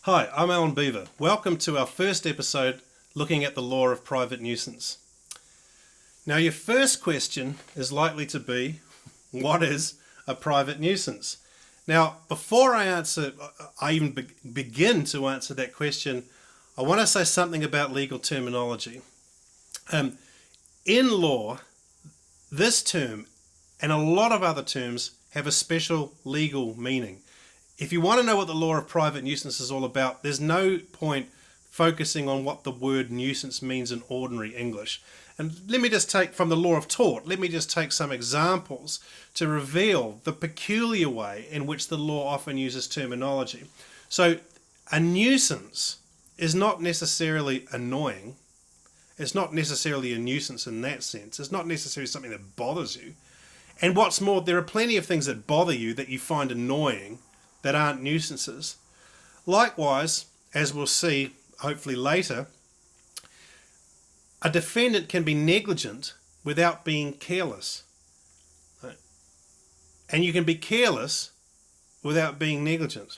Hi, I'm Alan Beaver. Welcome to our first episode looking at the law of private nuisance. Now your first question is likely to be, what is a private nuisance? Now before I even begin to answer that question, I want to say something about legal terminology. In law, this term and a lot of other terms have a special legal meaning. If you want to know what the law of private nuisance is all about, there's no point focusing on what the word nuisance means in ordinary English. And let me just take from the law of tort, let me just take some examples to reveal the peculiar way in which the law often uses terminology. So a nuisance is not necessarily annoying. It's not necessarily a nuisance in that sense. It's not necessarily something that bothers you. And what's more, there are plenty of things that bother you that you find annoying that aren't nuisances. Likewise, as we'll see hopefully later, a defendant can be negligent without being careless. Right? And you can be careless without being negligent.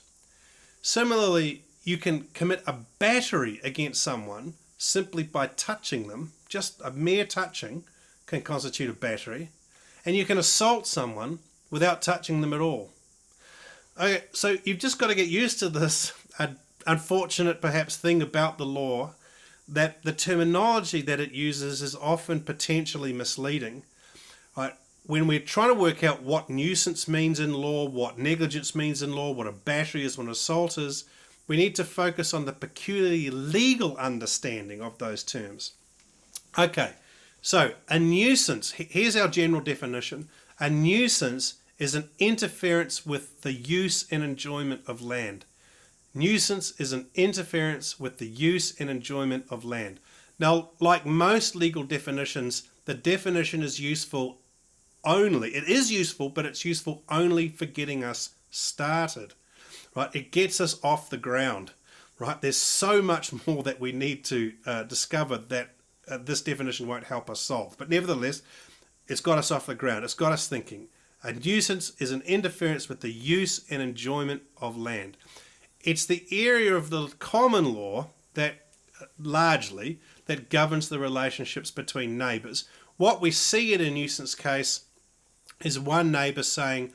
Similarly, you can commit a battery against someone simply by touching them. Just a mere touching can constitute a battery. And you can assault someone without touching them at all. Okay, so you've just got to get used to this unfortunate perhaps thing about the law, that the terminology that it uses is often potentially misleading. Right? When we're trying to work out what nuisance means in law, what negligence means in law, what a battery is, what an assault is, we need to focus on the peculiar legal understanding of those terms. Okay, so a nuisance, here's our general definition. A nuisance is an interference with the use and enjoyment of land. Nuisance is an interference with the use and enjoyment of land. Now, like most legal definitions, the definition is useful only. It is useful, but it's useful only for getting us started. Right? It gets us off the ground. Right? There's so much more that we need to discover that this definition won't help us solve. But nevertheless, it's got us off the ground. It's got us thinking. A nuisance is an interference with the use and enjoyment of land. It's the area of the common law that largely that governs the relationships between neighbours. What we see in a nuisance case is one neighbour saying,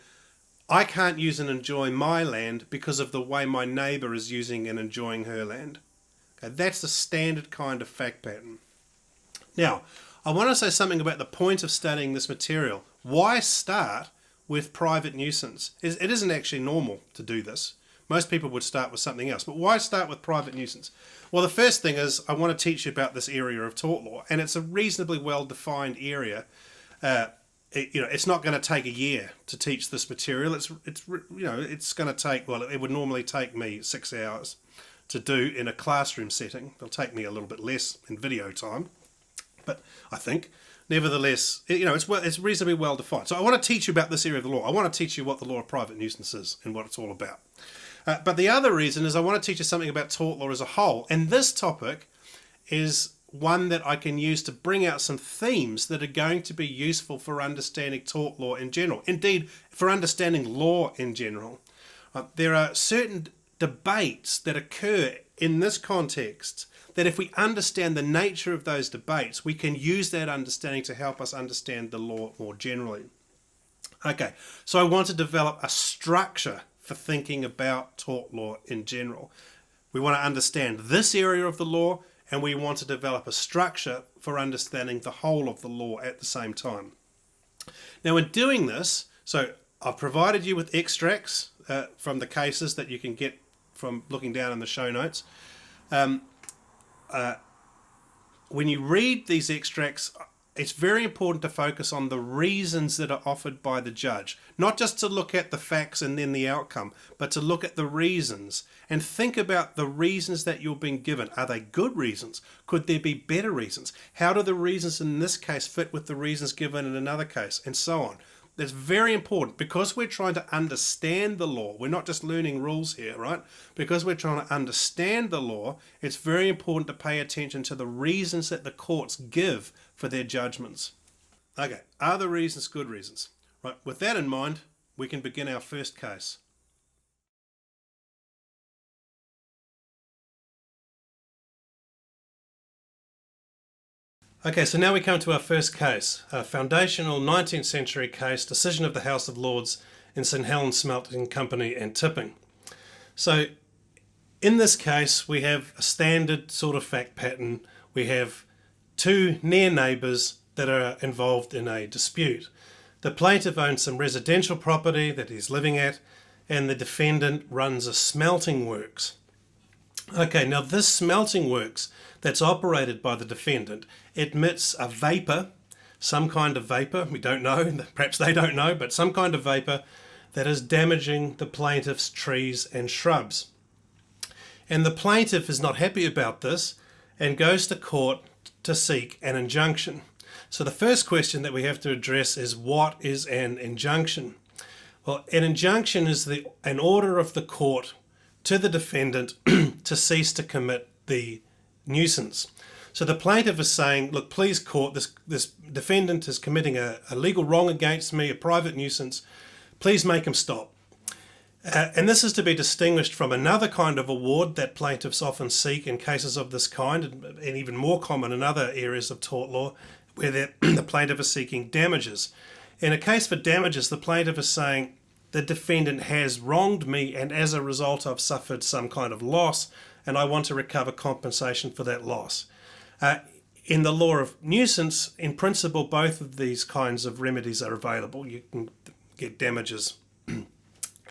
I can't use and enjoy my land because of the way my neighbour is using and enjoying her land. Okay, that's the standard kind of fact pattern. Now, I want to say something about the point of studying this material. Why start with private nuisance? It isn't actually normal to do this. Most people would start with something else. But why start with private nuisance? Well, the first thing is I want to teach you about this area of tort law, and it's a reasonably well-defined area. It's not going to take a year to teach this material. It's going to take, well, it would normally take me 6 hours to do in a classroom setting. It'll take me a little bit less in video time, but I think nevertheless, it's reasonably well defined. So I want to teach you about this area of the law. I want to teach you what the law of private nuisance is and what it's all about. But the other reason is I want to teach you something about tort law as a whole. And this topic is one that I can use to bring out some themes that are going to be useful for understanding tort law in general. Indeed, for understanding law in general. There are certain debates that occur in this context that if we understand the nature of those debates, we can use that understanding to help us understand the law more generally. Okay, so I want to develop a structure for thinking about tort law in general. We want to understand this area of the law, and we want to develop a structure for understanding the whole of the law at the same time. Now, in doing this, so I've provided you with extracts from the cases that you can get from looking down in the show notes. When you read these extracts, it's very important to focus on the reasons that are offered by the judge. Not just to look at the facts and then the outcome, but to look at the reasons and think about the reasons that you're being given. Are they good reasons? Could there be better reasons? How do the reasons in this case fit with the reasons given in another case? And so on. That's very important because we're trying to understand the law. We're not just learning rules here, right? Because we're trying to understand the law, it's very important to pay attention to the reasons that the courts give for their judgments. Okay, are the reasons good reasons? Right, with that in mind, we can begin our first case. Okay, so now we come to our first case, a foundational 19th century case, decision of the House of Lords in St Helens Smelting Company and Tipping. So in this case, we have a standard sort of fact pattern. We have two near neighbours that are involved in a dispute. The plaintiff owns some residential property that he's living at, and the defendant runs a smelting works. Okay, now this smelting works that's operated by the defendant emits a vapour, some kind of vapour, we don't know, perhaps they don't know, but some kind of vapour that is damaging the plaintiff's trees and shrubs. And the plaintiff is not happy about this and goes to court to seek an injunction. So the first question that we have to address is, what is an injunction? Well, an injunction is an order of the court to the defendant to cease to commit the nuisance. So the plaintiff is saying, look, please court, this defendant is committing a legal wrong against me, a private nuisance. Please make him stop. And this is to be distinguished from another kind of award that plaintiffs often seek in cases of this kind, and even more common in other areas of tort law, where the plaintiff is seeking damages. In a case for damages, the plaintiff is saying, the defendant has wronged me, and as a result I've suffered some kind of loss, and I want to recover compensation for that loss. In the law of nuisance, in principle, both of these kinds of remedies are available. You can get damages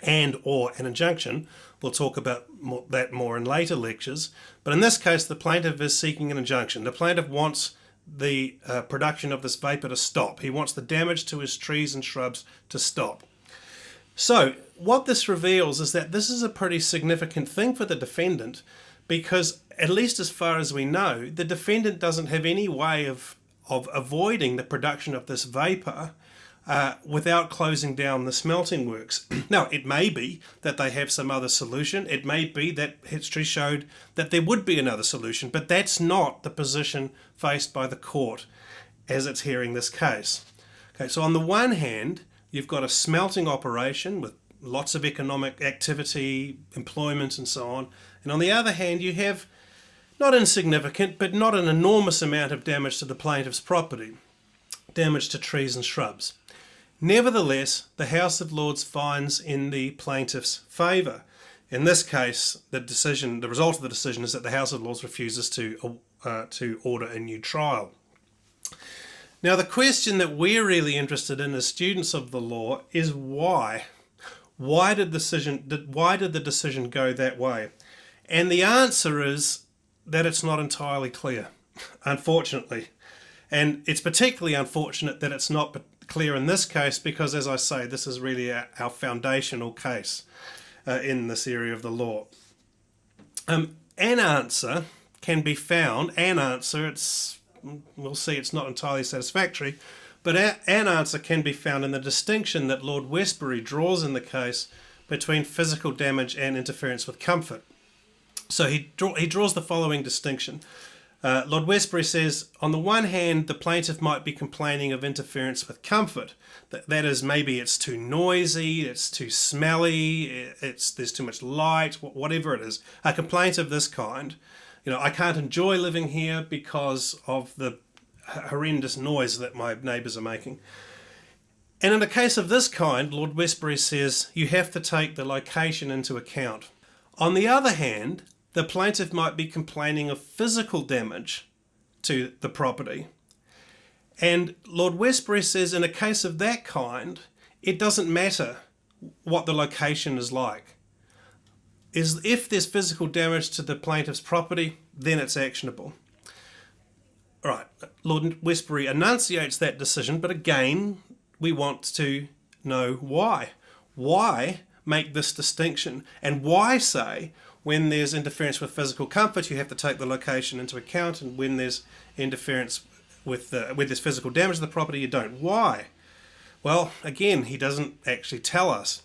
and or an injunction. We'll talk about that more in later lectures. But in this case, the plaintiff is seeking an injunction. The plaintiff wants the production of this vapour to stop. He wants the damage to his trees and shrubs to stop. So what this reveals is that this is a pretty significant thing for the defendant, because at least as far as we know, the defendant doesn't have any way of avoiding the production of this vapour without closing down the smelting works. Now, it may be that they have some other solution. It may be that history showed that there would be another solution, but that's not the position faced by the court as it's hearing this case. Okay, so on the one hand, you've got a smelting operation with lots of economic activity, employment and so on. And on the other hand, you have not insignificant, but not an enormous amount of damage to the plaintiff's property, damage to trees and shrubs. Nevertheless, the House of Lords finds in the plaintiff's favour. In this case, the result of the decision is that the House of Lords refuses to order a new trial. Now, the question that we're really interested in as students of the law is why. Why did the decision go that way? And the answer is that it's not entirely clear, unfortunately. And it's particularly unfortunate that it's not clear in this case because, as I say, this is really our foundational case in this area of the law. An answer can be found. We'll see it's not entirely satisfactory, but an answer can be found in the distinction that Lord Westbury draws in the case between physical damage and interference with comfort. So he draws the following distinction. Lord Westbury says, on the one hand, the plaintiff might be complaining of interference with comfort. That is, maybe it's too noisy, it's too smelly, there's too much light, whatever it is. A complaint of this kind, I can't enjoy living here because of the horrendous noise that my neighbours are making. And in a case of this kind, Lord Westbury says you have to take the location into account. On the other hand, the plaintiff might be complaining of physical damage to the property. And Lord Westbury says in a case of that kind, it doesn't matter what the location is like. If there's physical damage to the plaintiff's property, then it's actionable. All right, Lord Westbury enunciates that decision, but again, we want to know why. Why make this distinction? And why say when there's interference with physical comfort, you have to take the location into account, and when there's interference with there's physical damage to the property, you don't? Why? Well, again, he doesn't actually tell us.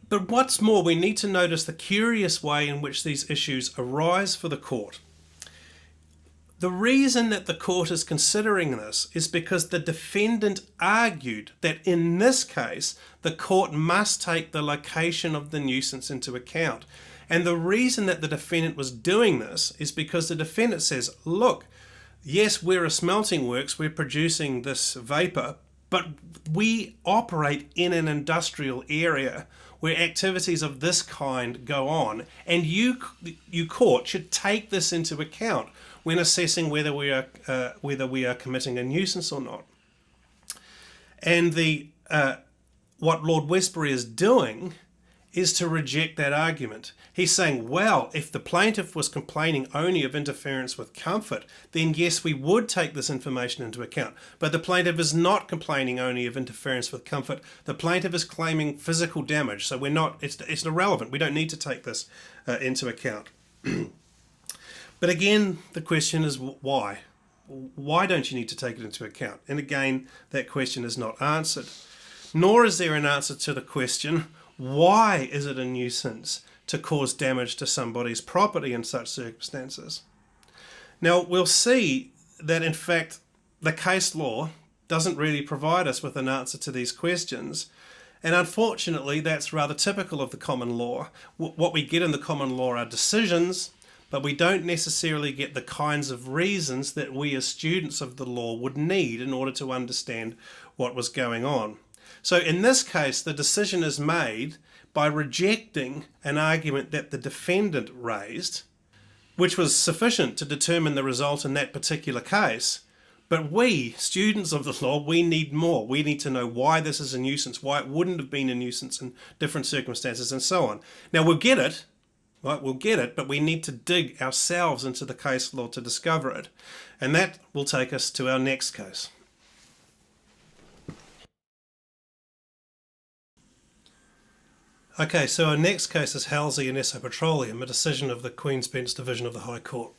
But what's more, we need to notice the curious way in which these issues arise for the court. The reason that the court is considering this is because the defendant argued that in this case, the court must take the location of the nuisance into account. And the reason that the defendant was doing this is because the defendant says, look, Yes, we're a smelting works, we're producing this vapour, but we operate in an industrial area where activities of this kind go on, and you court should take this into account when assessing whether we are committing a nuisance or not. And what Lord Westbury is doing is to reject that argument. He's saying, well, if the plaintiff was complaining only of interference with comfort, then yes, we would take this information into account. But the plaintiff is not complaining only of interference with comfort. The plaintiff is claiming physical damage, so it's irrelevant. We don't need to take this into account. But again, the question is why? Why don't you need to take it into account? And again, that question is not answered. Nor is there an answer to the question, why is it a nuisance to cause damage to somebody's property in such circumstances? Now, we'll see that in fact the case law doesn't really provide us with an answer to these questions. And unfortunately, that's rather typical of the common law. What we get in the common law are decisions, but we don't necessarily get the kinds of reasons that we as students of the law would need in order to understand what was going on. So in this case, the decision is made by rejecting an argument that the defendant raised, which was sufficient to determine the result in that particular case. But we, students of the law, we need more. We need to know why this is a nuisance, why it wouldn't have been a nuisance in different circumstances, and so on. Now, we'll get it, right? We'll get it, but we need to dig ourselves into the case law to discover it. And that will take us to our next case. Okay, so our next case is Halsey Si Petroleum, a decision of the Queen's Bench Division of the High Court.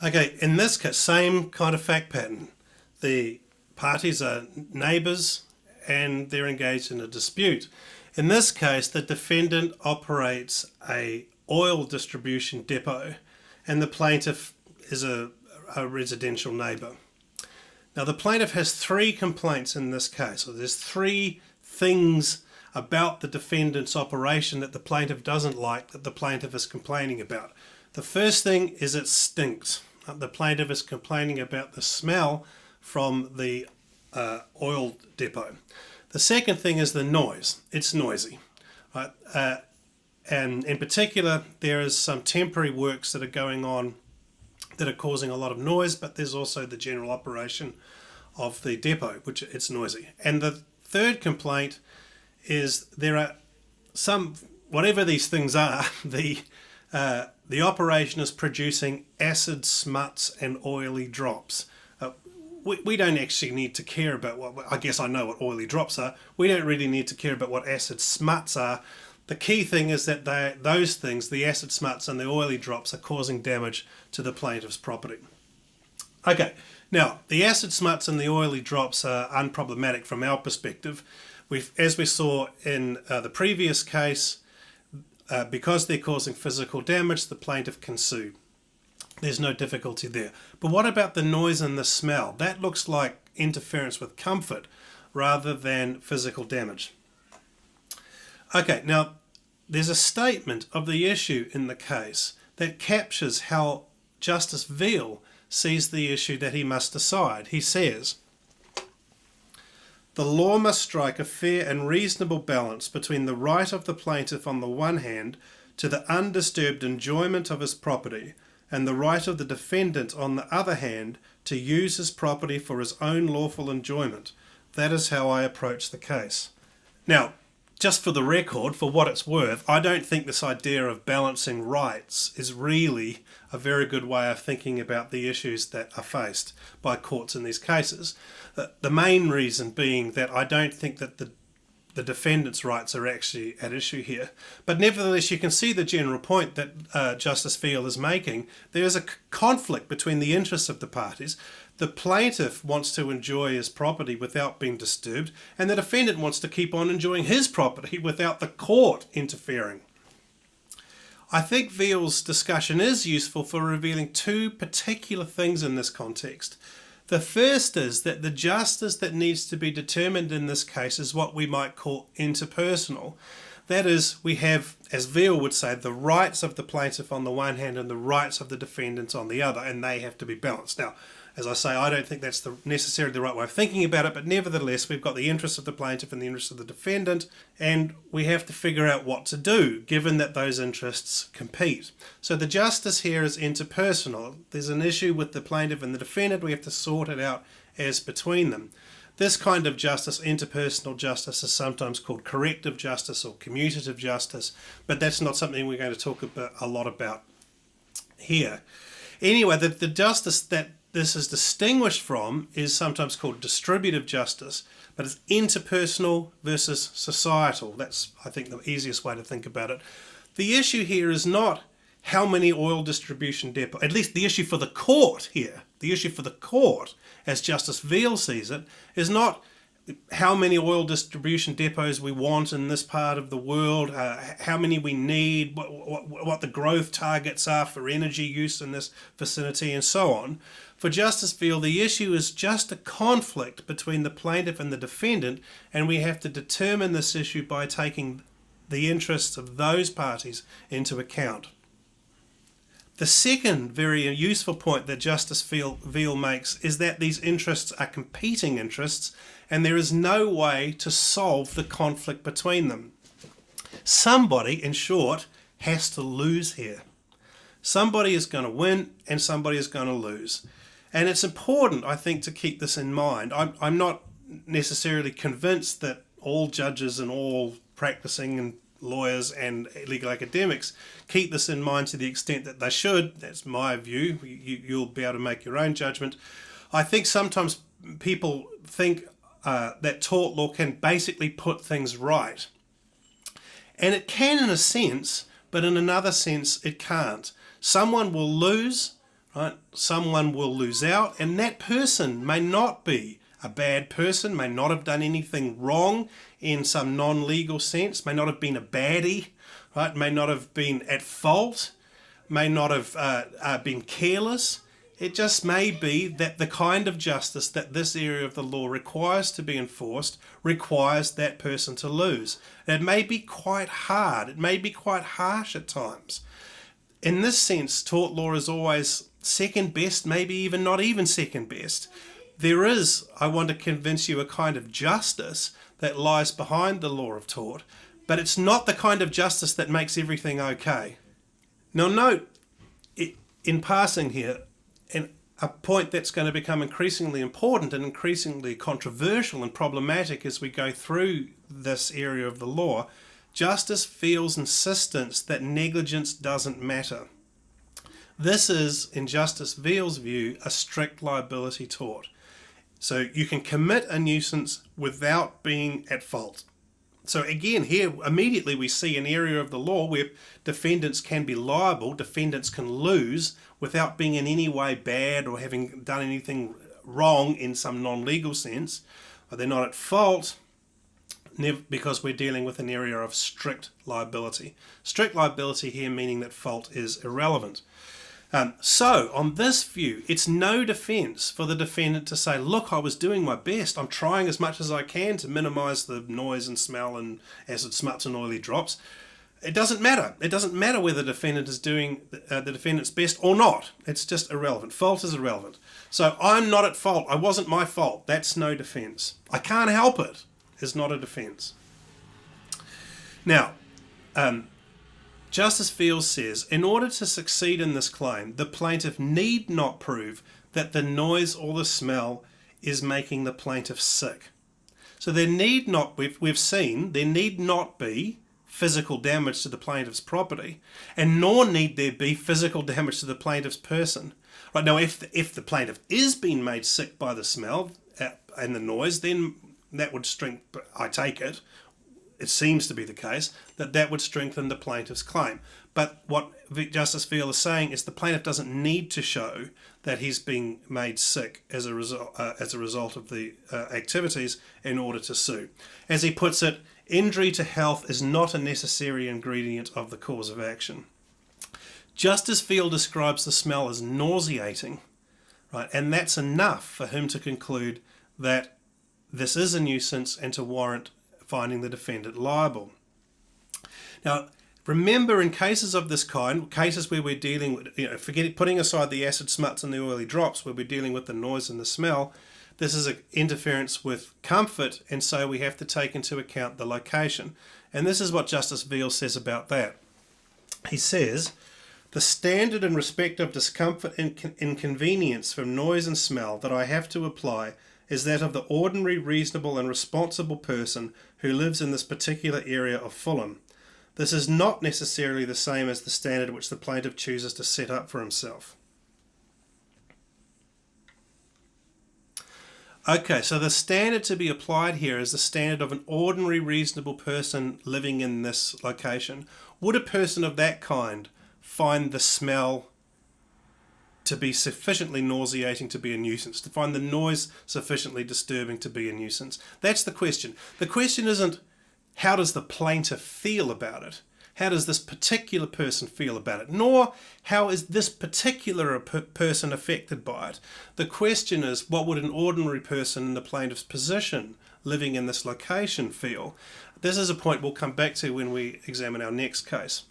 Okay, in this case, same kind of fact pattern. The parties are neighbours and they're engaged in a dispute. In this case, the defendant operates a oil distribution depot and the plaintiff is a residential neighbour. Now, the plaintiff has three complaints in this case. So there's three things about the defendant's operation that the plaintiff doesn't like, that the plaintiff is complaining about. The first thing is it stinks. The plaintiff is complaining about the smell from the oil depot. The second thing is the noise. It's noisy. Right? And in particular, there is some temporary works that are going on that are causing a lot of noise, but there's also the general operation of the depot, which it's noisy. And the third complaint is there are some, whatever these things are, the operation is producing acid smuts and oily drops. We don't actually need to care about what, I guess I know what oily drops are. We don't really need to care about what acid smuts are. The key thing is that those things, the acid smuts and the oily drops, are causing damage to the plaintiff's property. Okay, now the acid smuts and the oily drops are unproblematic from our perspective. As we saw in the previous case, because they're causing physical damage, the plaintiff can sue. There's no difficulty there. But what about the noise and the smell? That looks like interference with comfort rather than physical damage. Okay, now there's a statement of the issue in the case that captures how Justice Veal sees the issue that he must decide. He says, "The law must strike a fair and reasonable balance between the right of the plaintiff on the one hand to the undisturbed enjoyment of his property and the right of the defendant on the other hand to use his property for his own lawful enjoyment. That is how I approach the case." Now, just for the record, for what it's worth, I don't think this idea of balancing rights is really a very good way of thinking about the issues that are faced by courts in these cases. The main reason being that I don't think that the defendant's rights are actually at issue here. But nevertheless, you can see the general point that Justice Veal is making. There is a conflict between the interests of the parties. The plaintiff wants to enjoy his property without being disturbed, and the defendant wants to keep on enjoying his property without the court interfering. I think Veal's discussion is useful for revealing two particular things in this context. The first is that the justice that needs to be determined in this case is what we might call interpersonal. That is, we have, as Veal would say, the rights of the plaintiff on the one hand and the rights of the defendant on the other, and they have to be balanced. Now, as I say, I don't think that's necessarily the right way of thinking about it, but nevertheless, we've got the interests of the plaintiff and the interests of the defendant, and we have to figure out what to do, given that those interests compete. So the justice here is interpersonal. There's an issue with the plaintiff and the defendant. We have to sort it out as between them. This kind of justice, interpersonal justice, is sometimes called corrective justice or commutative justice, but that's not something we're going to talk a lot about here. Anyway, the justice that this is distinguished from is sometimes called distributive justice, but it's interpersonal versus societal. That's, I think, the easiest way to think about it. The issue here is not how many oil distribution depots, at least the issue for the court here, the issue for the court, as Justice Veal sees it, is not how many oil distribution depots we want in this part of the world, how many we need, what the growth targets are for energy use in this vicinity, and so on. For Justice Veal, the issue is just a conflict between the plaintiff and the defendant, and we have to determine this issue by taking the interests of those parties into account. The second very useful point that Justice Veal makes is that these interests are competing interests, and there is no way to solve the conflict between them. Somebody, in short, has to lose here. Somebody is going to win and somebody is going to lose. And it's important, I think, to keep this in mind. I'm not necessarily convinced that all judges and all practicing and lawyers and legal academics keep this in mind to the extent that they should. That's my view. You'll be able to make your own judgment. I think sometimes people think that tort law can basically put things right. And it can in a sense, but in another sense it can't. Someone will lose, right? Someone will lose out, and that person may not be a bad person, may not have done anything wrong in some non-legal sense, may not have been a baddie, right? May not have been at fault, may not have been careless. It just may be that the kind of justice that this area of the law requires to be enforced requires that person to lose. It may be quite hard, it may be quite harsh at times. In this sense, tort law is always second best, maybe even not even second best. There is, I want to convince you, a kind of justice that lies behind the law of tort, but it's not the kind of justice that makes everything okay. Now note, in passing here, and a point that's going to become increasingly important and increasingly controversial and problematic as we go through this area of the law, Justice Veal's insistence that negligence doesn't matter. This is, in Justice Veal's view, a strict liability tort. So you can commit a nuisance without being at fault. So again, here immediately we see an area of the law where defendants can be liable, defendants can lose without being in any way bad or having done anything wrong in some non-legal sense. They're not at fault because we're dealing with an area of strict liability. Strict liability here meaning that fault is irrelevant. So, on this view, it's no defence for the defendant to say, look, I was doing my best. I'm trying as much as I can to minimise the noise and smell and acid smuts and oily drops. It doesn't matter. It doesn't matter whether the defendant is doing the defendant's best or not. It's just irrelevant. Fault is irrelevant. So, I'm not at fault. I wasn't my fault. That's no defence. I can't help it. It's not a defence. Now, Justice Veal says, in order to succeed in this claim, the plaintiff need not prove that the noise or the smell is making the plaintiff sick. So there need not, we've seen, there need not be physical damage to the plaintiff's property, and nor need there be physical damage to the plaintiff's person. Right now, if the plaintiff is being made sick by the smell and the noise, then that would strengthen, I take it, it seems to be the case, that would strengthen the plaintiff's claim. But what Justice Veal is saying is the plaintiff doesn't need to show that he's being made sick as a result of the activities in order to sue. As he puts it, injury to health is not a necessary ingredient of the cause of action. Justice Veal describes the smell as nauseating. right? And that's enough for him to conclude that this is a nuisance and to warrant finding the defendant liable. Now, remember, in cases of this kind, cases where we're dealing with, putting aside the acid smuts and the oily drops, where we're dealing with the noise and the smell, this is an interference with comfort, and so we have to take into account the location. And this is what Justice Veal says about that. He says, the standard in respect of discomfort and inconvenience from noise and smell that I have to apply is that of the ordinary, reasonable and responsible person who lives in this particular area of Fulham. This is not necessarily the same as the standard which the plaintiff chooses to set up for himself. Okay, so the standard to be applied here is the standard of an ordinary, reasonable person living in this location. Would a person of that kind find the smell to be sufficiently nauseating to be a nuisance, to find the noise sufficiently disturbing to be a nuisance? That's the question. The question isn't how does the plaintiff feel about it? How does this particular person feel about it? Nor how is this particular person affected by it? The question is, what would an ordinary person in the plaintiff's position living in this location feel? This is a point we'll come back to when we examine our next case.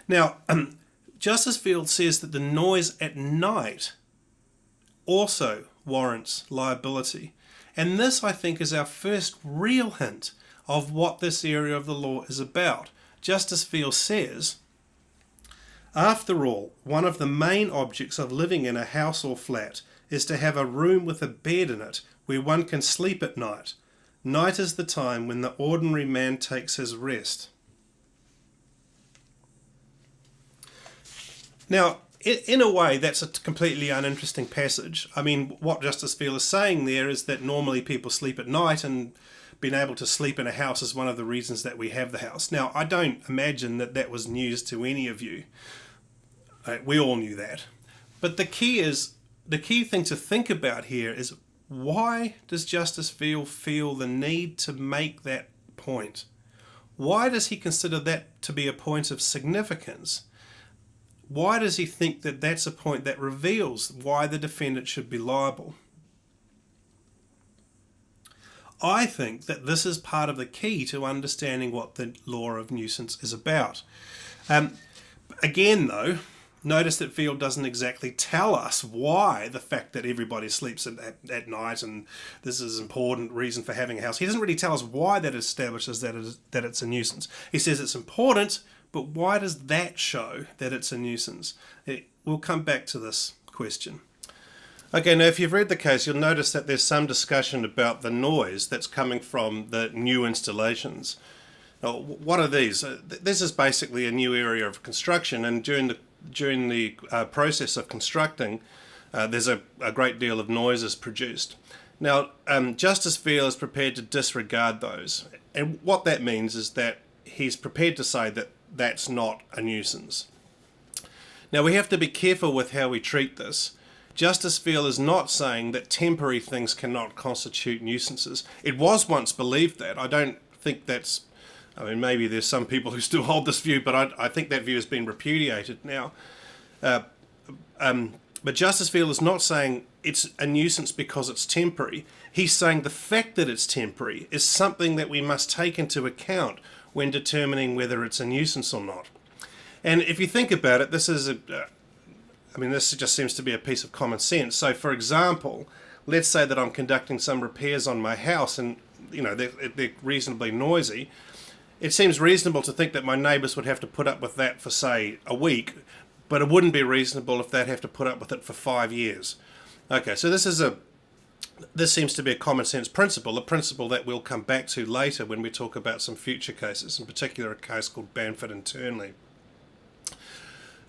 Now, Justice Veal says that the noise at night also warrants liability. And this, I think, is our first real hint of what this area of the law is about. Justice Veal says, after all, one of the main objects of living in a house or flat is to have a room with a bed in it where one can sleep at night. Night is the time when the ordinary man takes his rest. Now, in a way, that's a completely uninteresting passage. I mean, what Justice Veal is saying there is that normally people sleep at night, and being able to sleep in a house is one of the reasons that we have the house. Now, I don't imagine that that was news to any of you. We all knew that. But the key thing to think about here is, why does Justice Veal feel the need to make that point? Why does he consider that to be a point of significance? Why does he think that that's a point that reveals why the defendant should be liable? I think that this is part of the key to understanding what the law of nuisance is about. Again, though, notice that Veal doesn't exactly tell us why the fact that everybody sleeps at night and this is an important reason for having a house. He doesn't really tell us why that establishes that it's a nuisance. He says it's important, but why does that show that it's a nuisance? We'll come back to this question. Okay, now if you've read the case, you'll notice that there's some discussion about the noise that's coming from the new installations. Now, what are these? This is basically a new area of construction, and during the process of constructing, there's a great deal of noises produced. Now, Justice Veal is prepared to disregard those, and what that means is that he's prepared to say that that's not a nuisance. Now, we have to be careful with how we treat this. Justice Veal is not saying that temporary things cannot constitute nuisances. It was once believed that. I don't think that's... I mean, maybe there's some people who still hold this view, but I think that view has been repudiated now. But Justice Veal is not saying it's a nuisance because it's temporary. He's saying the fact that it's temporary is something that we must take into account when determining whether it's a nuisance or not. And if you think about it, this just seems to be a piece of common sense. So, for example, let's say that I'm conducting some repairs on my house and, they're reasonably noisy. It seems reasonable to think that my neighbours would have to put up with that for, say, a week, but it wouldn't be reasonable if they'd have to put up with it for 5 years. Okay, so this seems to be a common sense principle, a principle that we'll come back to later when we talk about some future cases, in particular a case called Banford and Turnley.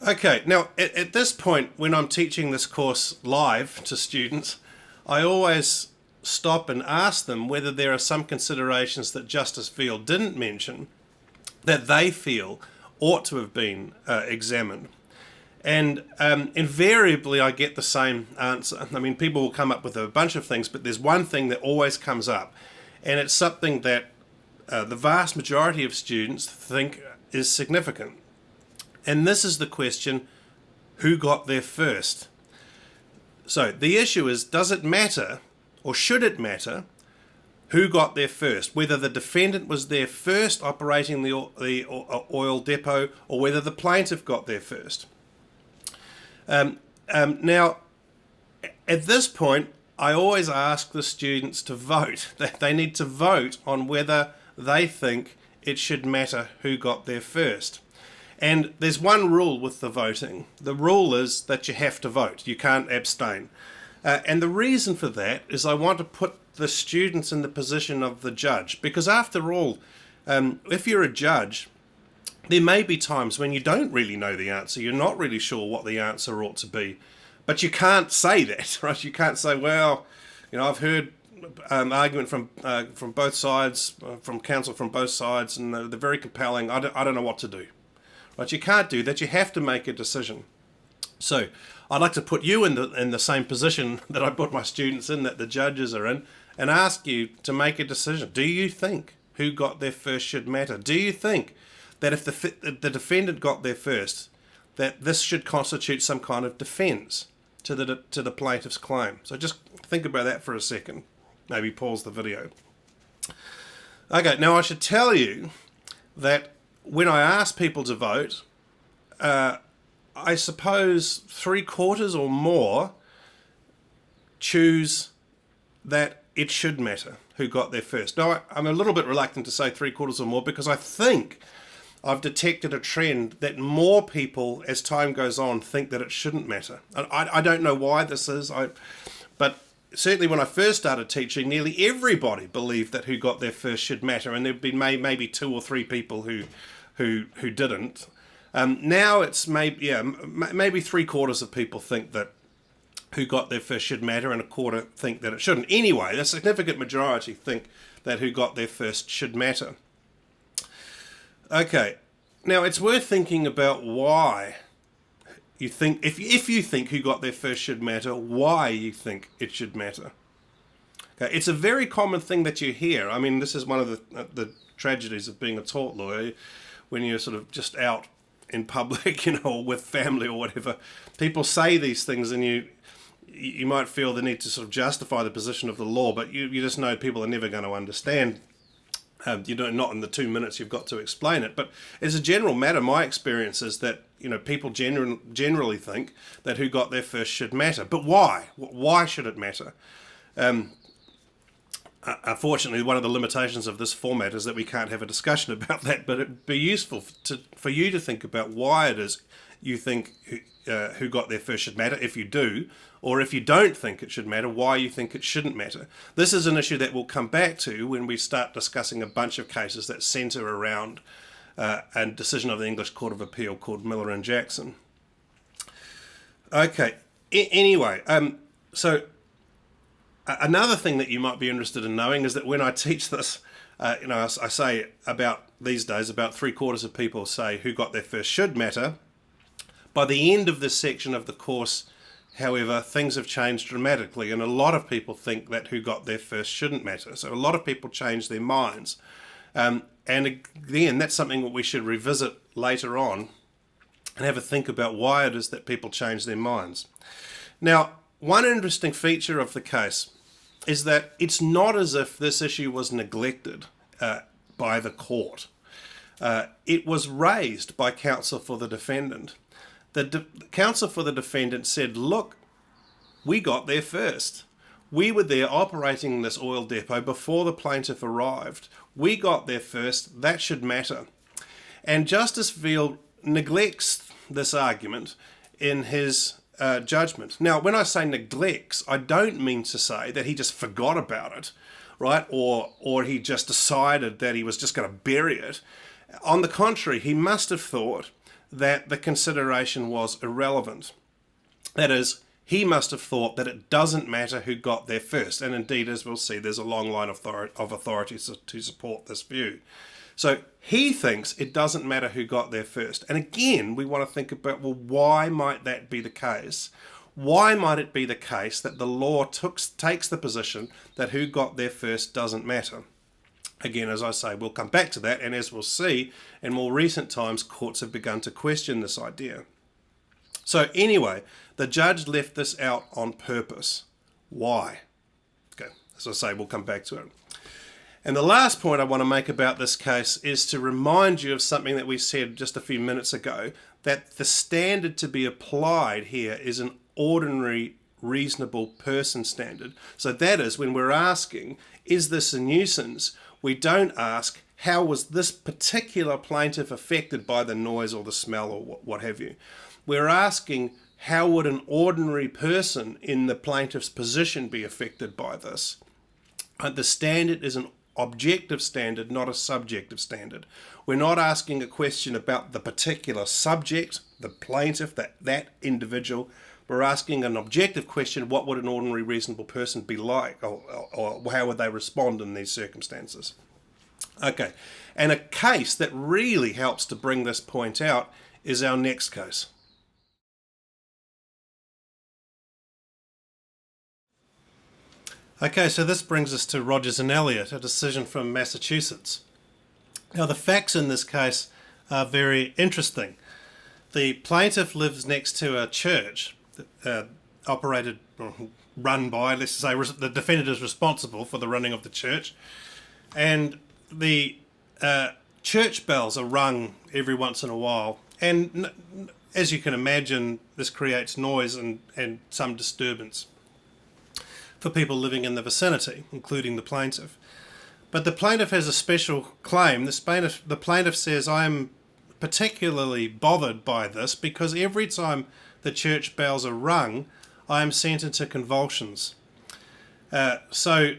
Okay, now at this point, when I'm teaching this course live to students, I always stop and ask them whether there are some considerations that Justice Veal didn't mention that they feel ought to have been examined. And invariably I get the same answer. I mean, people will come up with a bunch of things, but there's one thing that always comes up, and it's something that the vast majority of students think is significant. And this is the question, who got there first? So the issue is, does it matter, or should it matter, who got there first? Whether the defendant was there first operating the oil depot, or whether the plaintiff got there first. Now, at this point, I always ask the students to vote. They need to vote on whether they think it should matter who got there first. And there's one rule with the voting. The rule is that you have to vote. You can't abstain. And the reason for that is I want to put the students in the position of the judge. Because after all, if you're a judge, there may be times when you don't really know the answer. You're not really sure what the answer ought to be. But you can't say that, right? You can't say, well, I've heard argument from both sides, from counsel from both sides, and they're very compelling. I don't know what to do. Right? You can't do that. You have to make a decision. So I'd like to put you in the same position that I put my students in, that the judges are in, and ask you to make a decision. Do you think who got there first should matter? Do you think that if the defendant got there first, that this should constitute some kind of defence to the plaintiff's claim? So just think about that for a second. Maybe pause the video. Okay, now I should tell you that when I ask people to vote, I suppose 3/4 or more choose that it should matter who got there first. Now, I'm a little bit reluctant to say 3/4 or more, because I think I've detected a trend that more people, as time goes on, think that it shouldn't matter. I don't know why this is, but certainly when I first started teaching, nearly everybody believed that who got there first should matter, and there'd been maybe 2 or 3 people who didn't. Now it's maybe 3/4 of people think that who got there first should matter, and 1/4 think that it shouldn't. Anyway, a significant majority think that who got there first should matter. Okay, now it's worth thinking about why you think, if you think who got there first should matter, why you think it should matter. Okay, it's a very common thing that you hear. I mean, this is one of the tragedies of being a tort lawyer. When you're sort of just out in public, or with family or whatever, people say these things, and you might feel the need to sort of justify the position of the law, but you just know people are never going to understand. Not in the 2 minutes you've got to explain it. But as a general matter, my experience is that people generally think that who got there first should matter. But why? Why should it matter? Unfortunately, one of the limitations of this format is that we can't have a discussion about that. But it'd be useful for you to think about why it is you think who got there first should matter, if you do, or if you don't think it should matter, why you think it shouldn't matter. This is an issue that we'll come back to when we start discussing a bunch of cases that centre around a decision of the English Court of Appeal called Miller and Jackson. Okay, anyway, so another thing that you might be interested in knowing is that when I teach this, I say these days about 3/4 of people say who got there first should matter. By the end of this section of the course, however, things have changed dramatically, and a lot of people think that who got there first shouldn't matter. So a lot of people change their minds. And again, that's something that we should revisit later on and have a think about why it is that people change their minds. Now, one interesting feature of the case is that it's not as if this issue was neglected by the court. It was raised by counsel for the defendant. The counsel for the defendant said, look, we got there first. We were there operating this oil depot before the plaintiff arrived. We got there first. That should matter. And Justice Veal neglects this argument in his judgment. Now, when I say neglects, I don't mean to say that he just forgot about it, right? Or he just decided that he was just going to bury it. On the contrary, he must have thought that the consideration was irrelevant. That is, he must have thought that it doesn't matter who got there first. And indeed, as we'll see, there's a long line of authorities to support this view. So he thinks it doesn't matter who got there first. And again, we want to think about, well, why might that be the case? Why might it be the case that the law takes the position that who got there first doesn't matter? Again, as I say, we'll come back to that, and as we'll see, in more recent times, courts have begun to question this idea. So anyway, the judge left this out on purpose. Why? Okay, as I say, we'll come back to it. And the last point I want to make about this case is to remind you of something that we said just a few minutes ago, that the standard to be applied here is an ordinary reasonable person standard. So that is, when we're asking, is this a nuisance, we don't ask, how was this particular plaintiff affected by the noise or the smell or what have you. We're asking, how would an ordinary person in the plaintiff's position be affected by this? The standard is an objective standard, not a subjective standard. We're not asking a question about the particular subject, the plaintiff, that individual. We're asking an objective question, what would an ordinary reasonable person be like, or how would they respond in these circumstances? Okay, and a case that really helps to bring this point out is our next case. Okay, so this brings us to Rogers and Elliot, a decision from Massachusetts. Now, the facts in this case are very interesting. The plaintiff lives next to a church operated, or run by, let's say, the defendant is responsible for the running of the church, and the church bells are rung every once in a while, and as you can imagine, this creates noise and some disturbance for people living in the vicinity, including the plaintiff. But the plaintiff has a special claim. The plaintiff says, I am particularly bothered by this because every time the church bells are rung, I am sent into convulsions. So,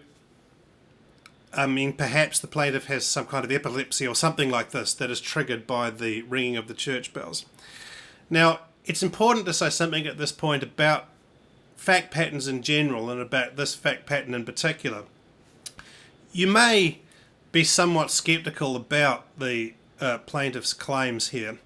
I mean, perhaps the plaintiff has some kind of epilepsy or something like this that is triggered by the ringing of the church bells. Now, it's important to say something at this point about fact patterns in general and about this fact pattern in particular. You may be somewhat skeptical about the plaintiff's claims here.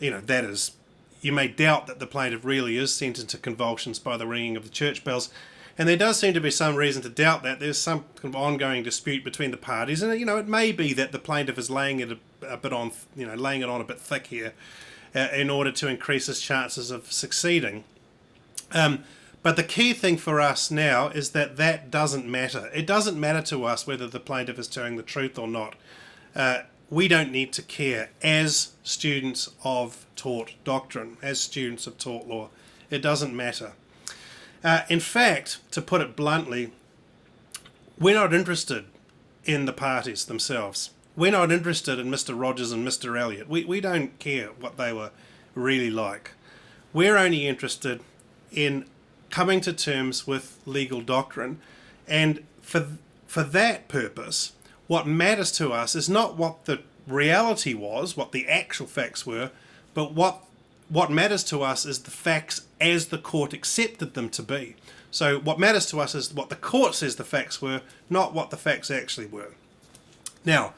That is, you may doubt that the plaintiff really is sent into convulsions by the ringing of the church bells. And there does seem to be some reason to doubt that. There's some kind of ongoing dispute between the parties, and it may be that the plaintiff is laying it a bit on, laying it on a bit thick here, in order to increase his chances of succeeding. But the key thing for us now is that doesn't matter. It doesn't matter to us whether the plaintiff is telling the truth or not. We don't need to care as students of tort doctrine, as students of tort law. It doesn't matter. In fact, to put it bluntly, we're not interested in the parties themselves. We're not interested in Mr. Rogers and Mr. Elliot. We don't care what they were really like. We're only interested in coming to terms with legal doctrine, and for that purpose, what matters to us is not what the reality was, what the actual facts were, but what matters to us is the facts as the court accepted them to be. So what matters to us is what the court says the facts were, not what the facts actually were. Now,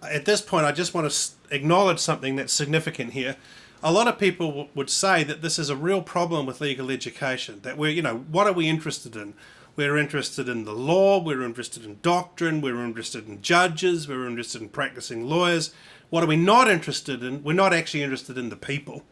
at this point, I just want to acknowledge something that's significant here. A lot of people would say that this is a real problem with legal education, that what are we interested in? We're interested in the law, we're interested in doctrine, we're interested in judges, we're interested in practicing lawyers. What are we not interested in? We're not actually interested in the people,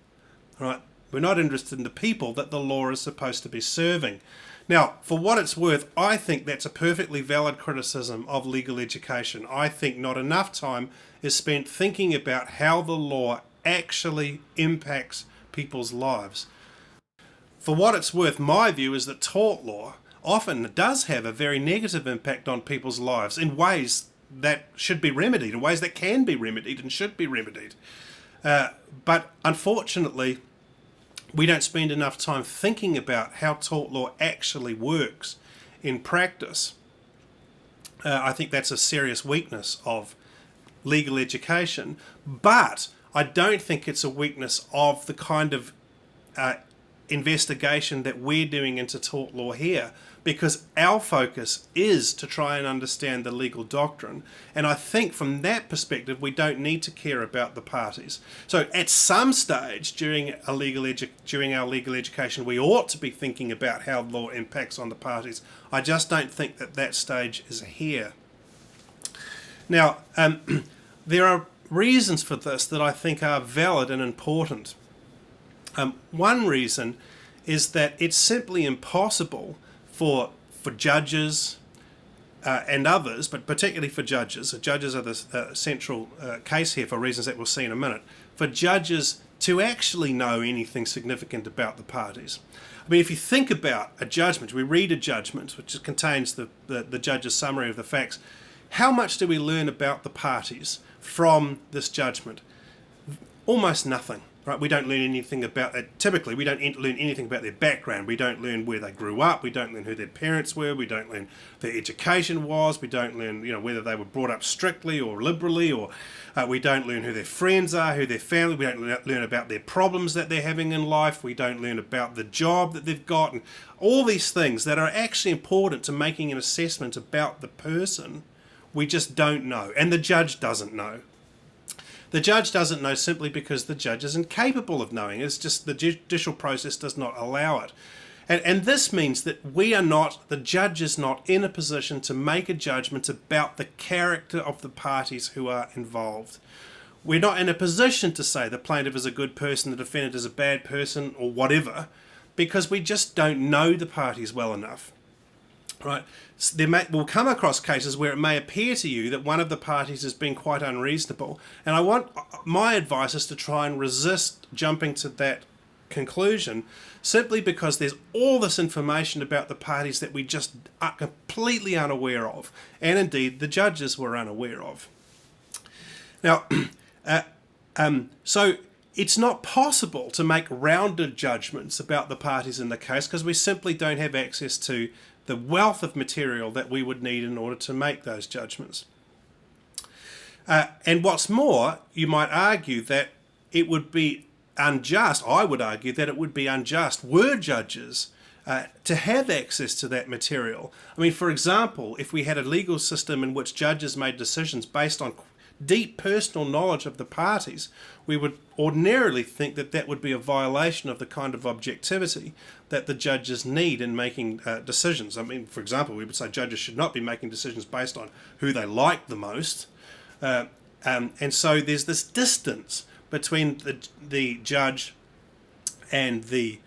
right? We're not interested in the people that the law is supposed to be serving. Now, for what it's worth, I think that's a perfectly valid criticism of legal education. I think not enough time is spent thinking about how the law actually impacts people's lives. For what it's worth, my view is that tort law often does have a very negative impact on people's lives in ways that should be remedied, in ways that can be remedied and should be remedied. But unfortunately, we don't spend enough time thinking about how tort law actually works in practice. I think that's a serious weakness of legal education, but I don't think it's a weakness of the kind of investigation that we're doing into tort law here, because our focus is to try and understand the legal doctrine. And I think from that perspective, we don't need to care about the parties. So at some stage during our legal education, we ought to be thinking about how law impacts on the parties. I just don't think that stage is here. Now, there are reasons for this that I think are valid and important. One reason is that it's simply impossible for judges and others, but particularly for judges. Judges are the central case here for reasons that we'll see in a minute. For judges to actually know anything significant about the parties. I mean, if you think about a judgment, we read a judgment, which contains the judge's summary of the facts. How much do we learn about the parties from this judgment? Almost nothing. Right, we don't learn anything about it. Typically, we don't learn anything about their background. We don't learn where they grew up. We don't learn who their parents were. We don't learn their education was. We don't learn, whether they were brought up strictly or liberally, or we don't learn who their friends are, who their family. We don't learn about their problems that they're having in life. We don't learn about the job that they've got, and all these things that are actually important to making an assessment about the person. We just don't know, and the judge doesn't know. The judge doesn't know simply because the judge is incapable of knowing. It's just the judicial process does not allow it. And this means that the judge is not in a position to make a judgment about the character of the parties who are involved. We're not in a position to say the plaintiff is a good person, the defendant is a bad person, or whatever, because we just don't know the parties well enough. Right? We'll come across cases where it may appear to you that one of the parties has been quite unreasonable, and my advice is to try and resist jumping to that conclusion, simply because there's all this information about the parties that we just are completely unaware of, and indeed the judges were unaware of. Now, so it's not possible to make rounded judgments about the parties in the case because we simply don't have access to the wealth of material that we would need in order to make those judgments. And what's more, you might argue that it would be unjust, I would argue that it would be unjust, were judges to have access to that material. I mean, for example, if we had a legal system in which judges made decisions based on deep personal knowledge of the parties, we would ordinarily think that that would be a violation of the kind of objectivity that the judges need in making decisions. I mean, for example, we would say judges should not be making decisions based on who they like the most. And so there's this distance between the judge and the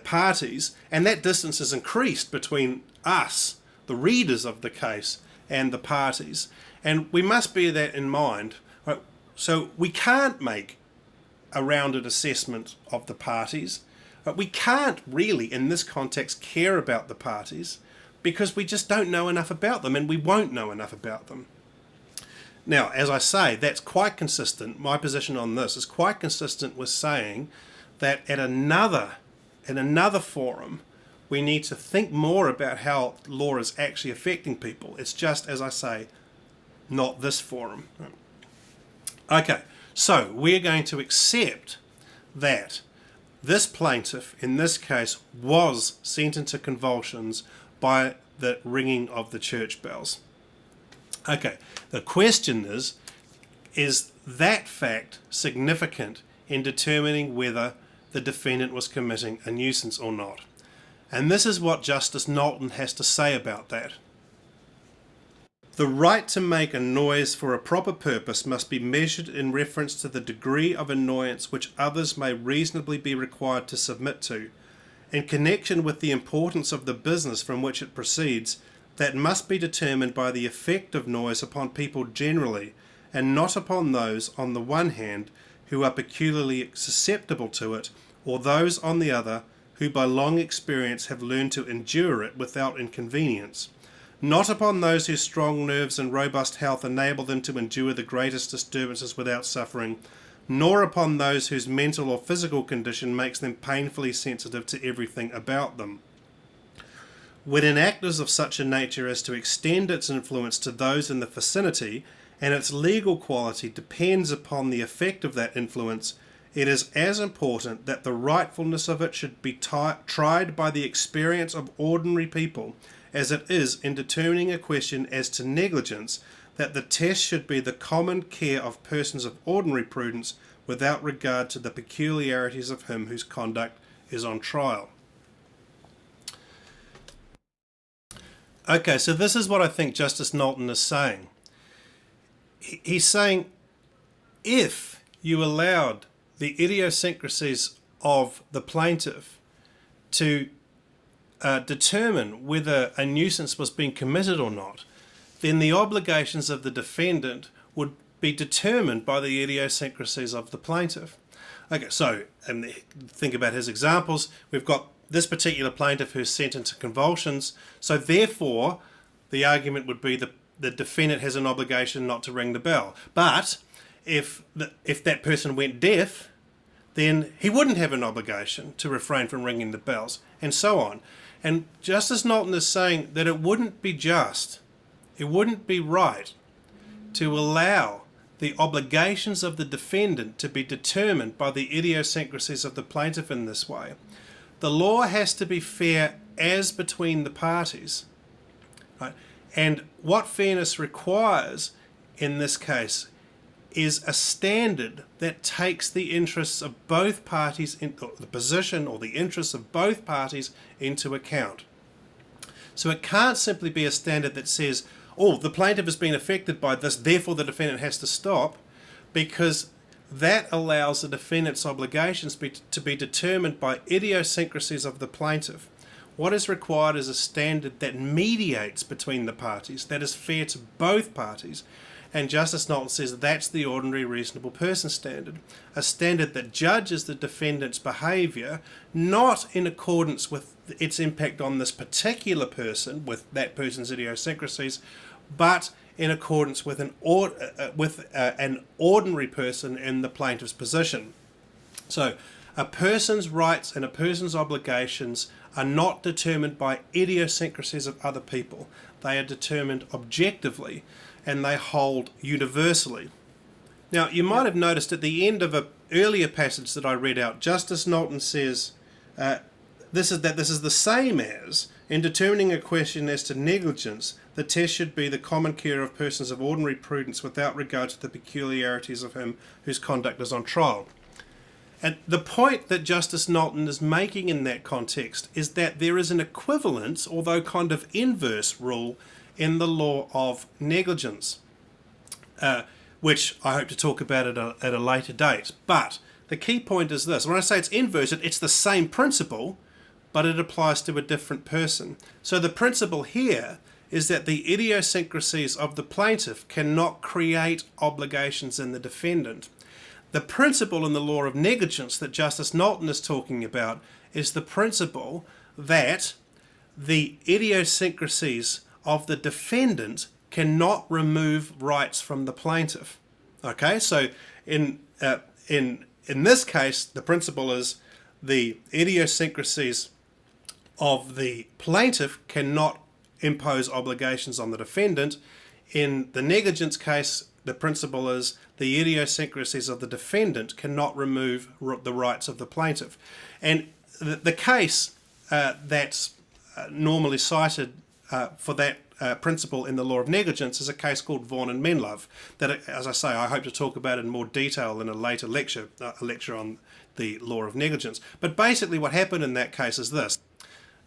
parties, and that distance is increased between us, the readers of the case, and the parties. And we must bear that in mind. Right? So we can't make a rounded assessment of the parties. We can't really, in this context, care about the parties because we just don't know enough about them, and we won't know enough about them. Now, as I say, that's quite consistent. My position on this is quite consistent with saying that in another forum, we need to think more about how law is actually affecting people. It's just, as I say, not this forum. Okay, so we're going to accept that this plaintiff, in this case, was sent into convulsions by the ringing of the church bells. Okay, the question is that fact significant in determining whether the defendant was committing a nuisance or not? And this is what Justice Knowlton has to say about that. The right to make a noise for a proper purpose must be measured in reference to the degree of annoyance which others may reasonably be required to submit to. In connection with the importance of the business from which it proceeds, that must be determined by the effect of noise upon people generally, and not upon those, on the one hand, who are peculiarly susceptible to it, or those, on the other, who by long experience have learned to endure it without inconvenience. Not upon those whose strong nerves and robust health enable them to endure the greatest disturbances without suffering, nor upon those whose mental or physical condition makes them painfully sensitive to everything about them. When an act is of such a nature as to extend its influence to those in the vicinity, and its legal quality depends upon the effect of that influence, it is as important that the rightfulness of it should be tried by the experience of ordinary people as it is in determining a question as to negligence, that the test should be the common care of persons of ordinary prudence without regard to the peculiarities of him whose conduct is on trial. Okay, so this is what I think Justice Knowlton is saying. He's saying if you allowed the idiosyncrasies of the plaintiff to determine whether a nuisance was being committed or not, then the obligations of the defendant would be determined by the idiosyncrasies of the plaintiff. Okay, so think about his examples. We've got this particular plaintiff who's sent into convulsions, so therefore the argument would be the defendant has an obligation not to ring the bell. But if that person went deaf, then he wouldn't have an obligation to refrain from ringing the bells, and so on. And Justice Knowlton is saying that it wouldn't be just, it wouldn't be right to allow the obligations of the defendant to be determined by the idiosyncrasies of the plaintiff in this way. The law has to be fair as between the parties, right? And what fairness requires in this case is a standard that takes the interests of both parties, the position or the interests of both parties into account. So it can't simply be a standard that says, oh, the plaintiff has been affected by this, therefore the defendant has to stop, because that allows the defendant's obligations to be determined by idiosyncrasies of the plaintiff. What is required is a standard that mediates between the parties, that is fair to both parties. And Justice Knowlton says that's the ordinary reasonable person standard, a standard that judges the defendant's behaviour not in accordance with its impact on this particular person, with that person's idiosyncrasies, but in accordance with an ordinary person in the plaintiff's position. So a person's rights and a person's obligations are not determined by idiosyncrasies of other people. They are determined objectively, and they hold universally. Now, you might have noticed at the end of an earlier passage that I read out, Justice Knowlton says this is the same as, in determining a question as to negligence, the test should be the common care of persons of ordinary prudence without regard to the peculiarities of him whose conduct is on trial. And the point that Justice Knowlton is making in that context is that there is an equivalence, although kind of inverse, rule in the law of negligence, which I hope to talk about at a later date. But the key point is this. When I say it's inverse, it's the same principle, but it applies to a different person. So the principle here is that the idiosyncrasies of the plaintiff cannot create obligations in the defendant. The principle in the law of negligence that Justice Knowlton is talking about is the principle that the idiosyncrasies of the defendant cannot remove rights from the plaintiff. Okay, so in this case, the principle is the idiosyncrasies of the plaintiff cannot impose obligations on the defendant. In the negligence case, the principle is the idiosyncrasies of the defendant cannot remove the rights of the plaintiff. And the case that's normally cited for that principle in the law of negligence is a case called Vaughan and Menlove that, as I say, I hope to talk about in more detail in a later lecture, a lecture on the law of negligence. But basically what happened in that case is this.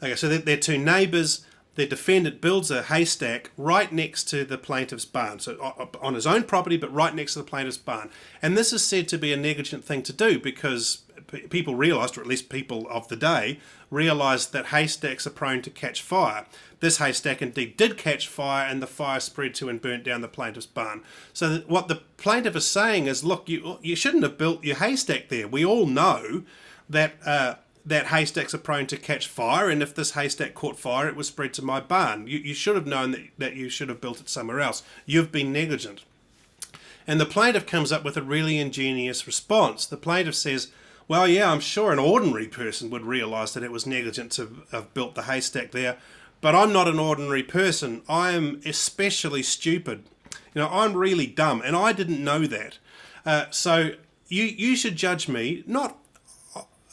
Okay, so they're two neighbours. The defendant builds a haystack right next to the plaintiff's barn, so on his own property, but right next to the plaintiff's barn. And this is said to be a negligent thing to do because people realised, or at least people of the day, realised that haystacks are prone to catch fire. This haystack indeed did catch fire, and the fire spread to and burnt down the plaintiff's barn. So what the plaintiff is saying is, look, you shouldn't have built your haystack there. We all know that that haystacks are prone to catch fire, and if this haystack caught fire, it was spread to my barn. You should have known that you should have built it somewhere else. You've been negligent. And the plaintiff comes up with a really ingenious response. The plaintiff says, well, yeah, I'm sure an ordinary person would realise that it was negligent to have built the haystack there, but I'm not an ordinary person. I am especially stupid. I'm really dumb, and I didn't know that. So you should judge me, not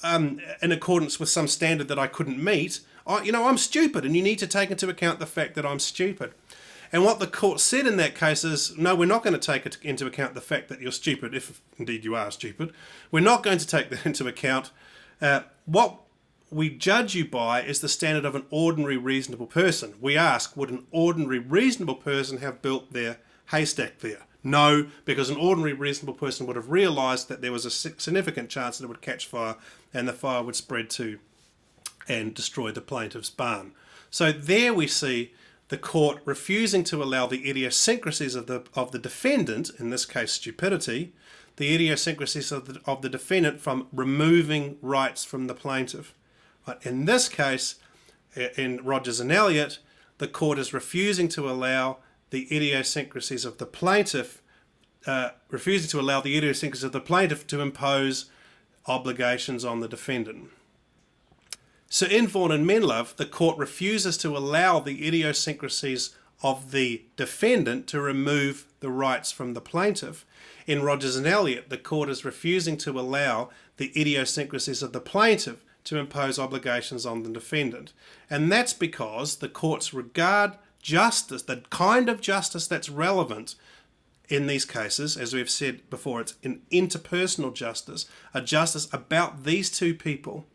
in accordance with some standard that I couldn't meet. I'm stupid, and you need to take into account the fact that I'm stupid. And what the court said in that case is, no, we're not going to take into account the fact that you're stupid, if indeed you are stupid. We're not going to take that into account. What we judge you by is the standard of an ordinary reasonable person. We ask, would an ordinary reasonable person have built their haystack there? No, because an ordinary reasonable person would have realised that there was a significant chance that it would catch fire and the fire would spread to and destroy the plaintiff's barn. So there we see the court refusing to allow the idiosyncrasies of the defendant, in this case stupidity, the idiosyncrasies of the defendant from removing rights from the plaintiff. But in this case, in Rogers and Elliot, the court is refusing to allow the idiosyncrasies of the plaintiff, to impose obligations on the defendant. So in Vaughan and Menlove, the court refuses to allow the idiosyncrasies of the defendant to remove the rights from the plaintiff. In Rogers and Elliot, the court is refusing to allow the idiosyncrasies of the plaintiff to impose obligations on the defendant. And that's because the courts regard justice, the kind of justice that's relevant in these cases, as we've said before, it's an interpersonal justice, a justice about these two people.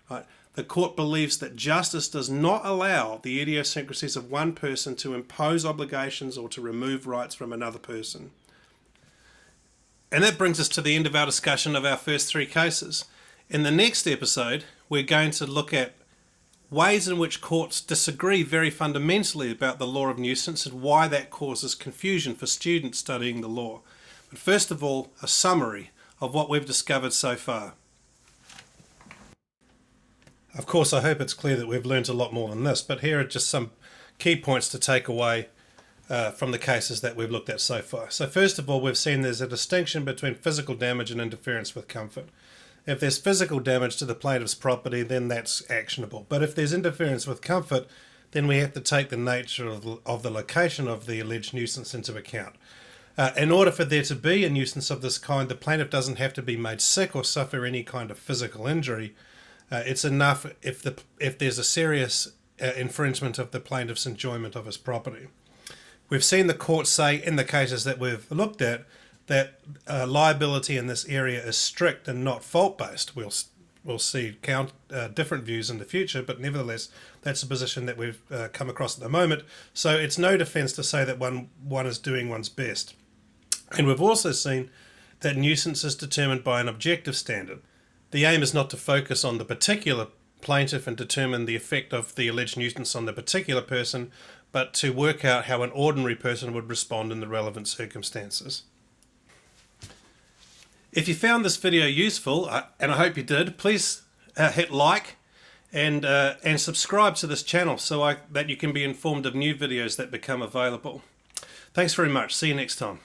Right? The court believes that justice does not allow the idiosyncrasies of one person to impose obligations or to remove rights from another person. And that brings us to the end of our discussion of our first three cases. In the next episode, we're going to look at ways in which courts disagree very fundamentally about the law of nuisance and why that causes confusion for students studying the law. But first of all, a summary of what we've discovered so far. Of course, I hope it's clear that we've learnt a lot more than this, but here are just some key points to take away from the cases that we've looked at so far. So first of all, we've seen there's a distinction between physical damage and interference with comfort. If there's physical damage to the plaintiff's property, then that's actionable. But if there's interference with comfort, then we have to take the nature of the location of the alleged nuisance into account. In order for there to be a nuisance of this kind, the plaintiff doesn't have to be made sick or suffer any kind of physical injury. It's enough if there's a serious infringement of the plaintiff's enjoyment of his property. We've seen the court say in the cases that we've looked at that liability in this area is strict and not fault-based. We'll see different views in the future, but nevertheless, that's a position that we've come across at the moment. So it's no defence to say that one is doing one's best. And we've also seen that nuisance is determined by an objective standard. The aim is not to focus on the particular plaintiff and determine the effect of the alleged nuisance on the particular person, but to work out how an ordinary person would respond in the relevant circumstances. If you found this video useful, and I hope you did, please hit like and subscribe to this channel so that you can be informed of new videos that become available. Thanks very much. See you next time.